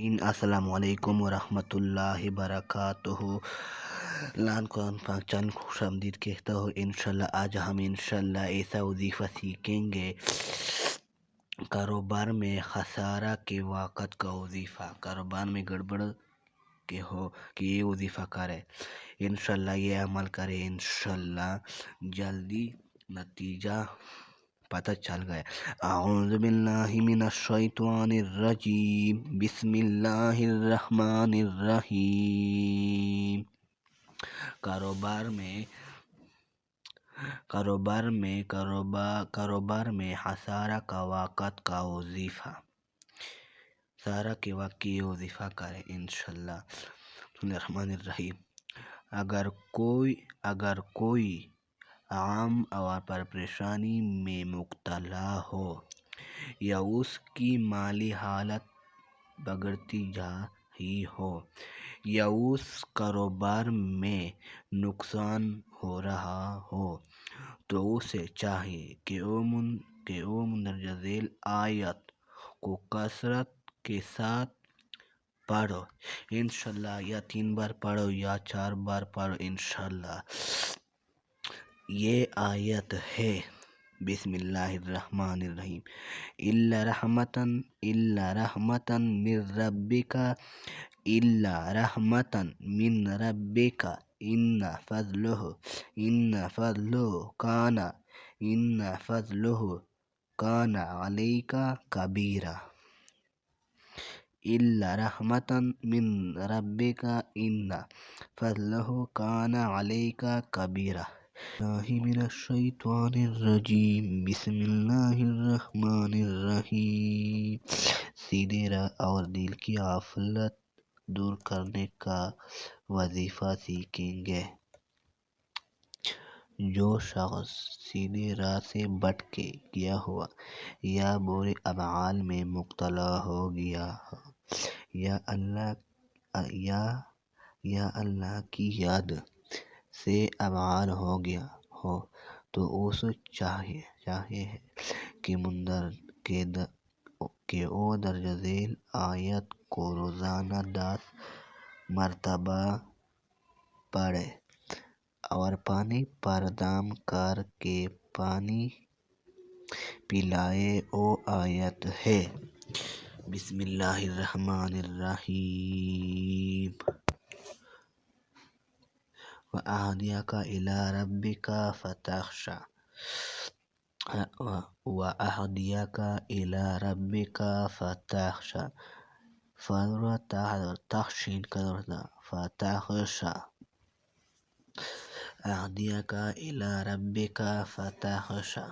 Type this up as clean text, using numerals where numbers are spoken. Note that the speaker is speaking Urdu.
السلام علیکم ورحمۃ اللہ وبرکاتہ۔ لان قرآن پاک چینل کو خوش آمدید کہتا ہوں۔ انشاءاللہ آج ہم ایسا وظیفہ سیکھیں گے، کاروبار میں خسارہ کے وقت کا وظیفہ۔ کاروبار میں گڑبڑ کہ یہ وظیفہ کرے، انشاءاللہ یہ عمل کرے، انشاءاللہ جلدی نتیجہ پتہ چل گیا۔ اعوذ باللہ من الشیطان الرجیم، بسم اللہ الرحمن الرحیم۔ کاروبار میں خسارہ کا وقت کا وظیفہ، خسارہ کے وقت کی یہ وظیفہ کرے، انشاءاللہ۔ بسم اللہ الرحمن الرحیم۔ اگر کوئی عام اور پر پریشانی میں مبتلا ہو یا اس کی مالی حالت بگڑتی جا رہی ہو یا اس کاروبار میں نقصان ہو رہا ہو تو اسے چاہیے کہ وہ مندرجہ ذیل آیت کو کثرت کے ساتھ پڑھو، انشاءاللہ، یا 3 بار پڑھو یا 4 بار پڑھو، انشاءاللہ۔ یہ آیت ہے، بسم اللہ الرحمن الرحیم، الا رحمتاً من ربک ان فضلہ کان علیک کبیرا۔ الا رحمتاً من ربک ان فضلہ کان علیک کبیرا۔ من الشیطان الرجیم، بسم اللہ الرحمن الرحیم۔ سیدھے راہ اور دل کی غفلت دور کرنے کا وظیفہ سیکھیں گے۔ جو شخص سیدھے راہ سے بھٹک گیا ہو یا برے اعمال میں مبتلا ہو گیا ہو یا اللہ کی یاد سے ابعاد ہو گیا ہو تو اسے چاہیے کہ وہ درجہ ذیل آیت کو روزانہ 10 مرتبہ پڑھے اور پانی پر دم کر کے پانی پلائے۔ وہ آیت ہے، بسم اللہ الرحمن الرحیم، وَأَهْدِيَكَ إِلَىٰ رَبِّكَ فَتَخْشَىٰ، أَهْدِيَكَ إِلَىٰ رَبِّكَ فَتَخْشَىٰ۔